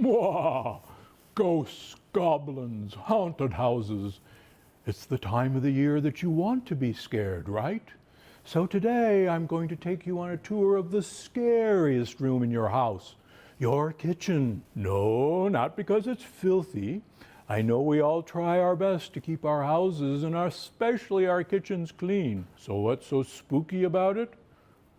Mwah! Ghosts, goblins, haunted houses. It's the time of the year that you want to be scared, right? So today I'm going to take you on a tour of the scariest room in your house, your kitchen. No, not because it's filthy. I know we all try our best to keep our houses and especially our kitchens clean. So what's so spooky about it?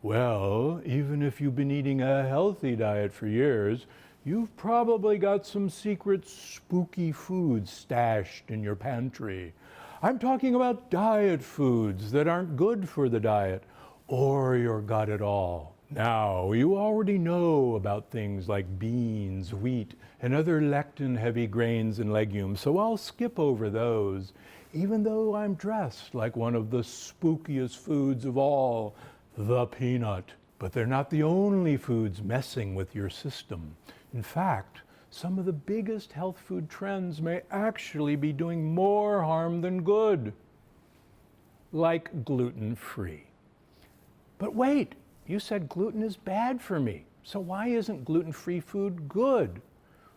Well, even if you've been eating a healthy diet for years, you've probably got some secret spooky foods stashed in your pantry. I'm talking about diet foods that aren't good for the diet or your gut at all. Now, you already know about things like beans, wheat, and other lectin-heavy grains and legumes, so I'll skip over those, even though I'm dressed like one of the spookiest foods of all, the peanut. But they're not the only foods messing with your system. In fact, some of the biggest health food trends may actually be doing more harm than good, like gluten-free. But wait, you said gluten is bad for me, so why isn't gluten-free food good?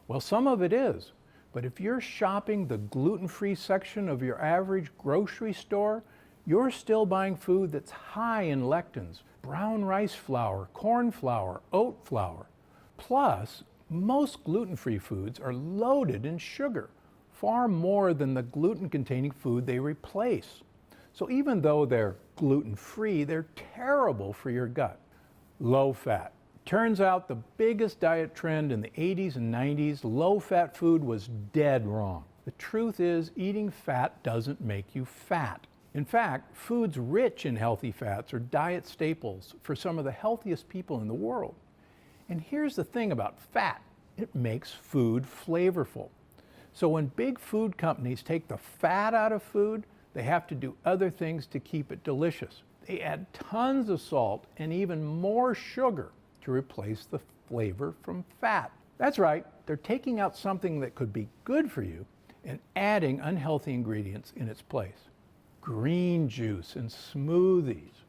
Well, some of it is, but if you're shopping the gluten-free section of your average grocery store, you're still buying food that's high in lectins, brown rice flour, corn flour, oat flour. Plus, most gluten-free foods are loaded in sugar, far more than the gluten-containing food they replace. So even though they're gluten-free, they're terrible for your gut. Low fat. Turns out the biggest diet trend in the 80s and 90s, low-fat food, was dead wrong. The truth is, eating fat doesn't make you fat. In fact, foods rich in healthy fats are diet staples for some of the healthiest people in the world. And here's the thing about fat, it makes food flavorful. So when big food companies take the fat out of food, they have to do other things to keep it delicious. They add tons of salt and even more sugar to replace the flavor from fat. That's right, they're taking out something that could be good for you and adding unhealthy ingredients in its place. Green juice and smoothies.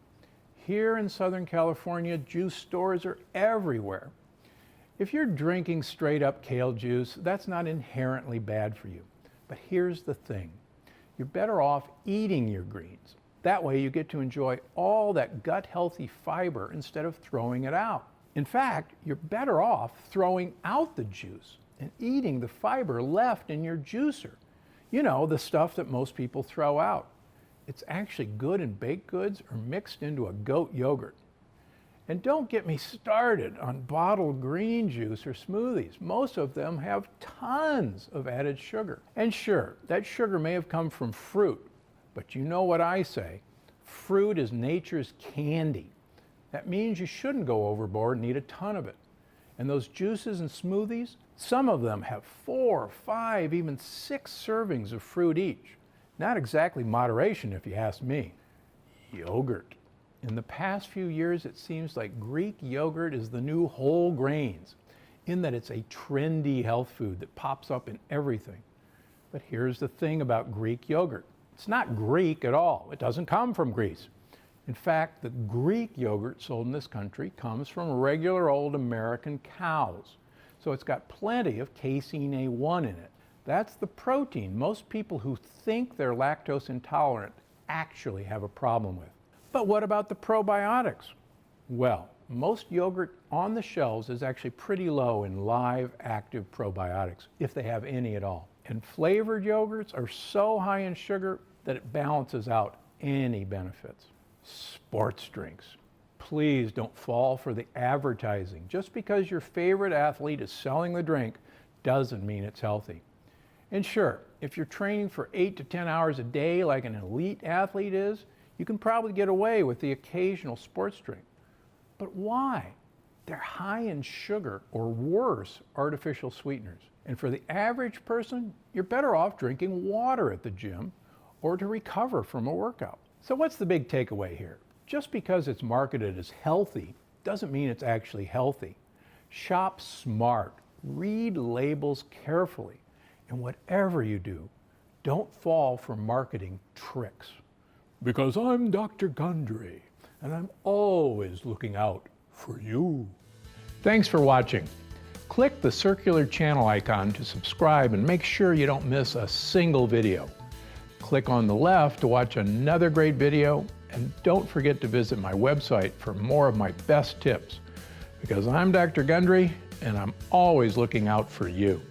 Here in Southern California, juice stores are everywhere. If you're drinking straight up kale juice, that's not inherently bad for you. But here's the thing. You're better off eating your greens. That way you get to enjoy all that gut healthy fiber instead of throwing it out. In fact, you're better off throwing out the juice and eating the fiber left in your juicer. You know, the stuff that most people throw out. It's actually good in baked goods or mixed into a goat yogurt. And don't get me started on bottled green juice or smoothies. Most of them have tons of added sugar. And sure, that sugar may have come from fruit, but you know what I say, fruit is nature's candy. That means you shouldn't go overboard and eat a ton of it. And those juices and smoothies, some of them have 4, 5, even 6 servings of fruit each. Not exactly moderation, if you ask me. Yogurt. In the past few years, it seems like Greek yogurt is the new whole grains, in that it's a trendy health food that pops up in everything. But here's the thing about Greek yogurt. It's not Greek at all. It doesn't come from Greece. In fact, the Greek yogurt sold in this country comes from regular old American cows. So it's got plenty of casein A1 in it. That's the protein most people who think they're lactose intolerant actually have a problem with. But what about the probiotics? Well, most yogurt on the shelves is actually pretty low in live active probiotics, if they have any at all. And flavored yogurts are so high in sugar that it balances out any benefits. Sports drinks. Please don't fall for the advertising. Just because your favorite athlete is selling the drink doesn't mean it's healthy. And sure, if you're training for 8 to 10 hours a day like an elite athlete is, you can probably get away with the occasional sports drink. But why? They're high in sugar or worse, artificial sweeteners. And for the average person, you're better off drinking water at the gym or to recover from a workout. So what's the big takeaway here? Just because it's marketed as healthy doesn't mean it's actually healthy. Shop smart, read labels carefully, and whatever you do, don't fall for marketing tricks. Because I'm Dr. Gundry, and I'm always looking out for you. Thanks for watching. Click the circular channel icon to subscribe and make sure you don't miss a single video. Click on the left to watch another great video, and don't forget to visit my website for more of my best tips. Because I'm Dr. Gundry, and I'm always looking out for you.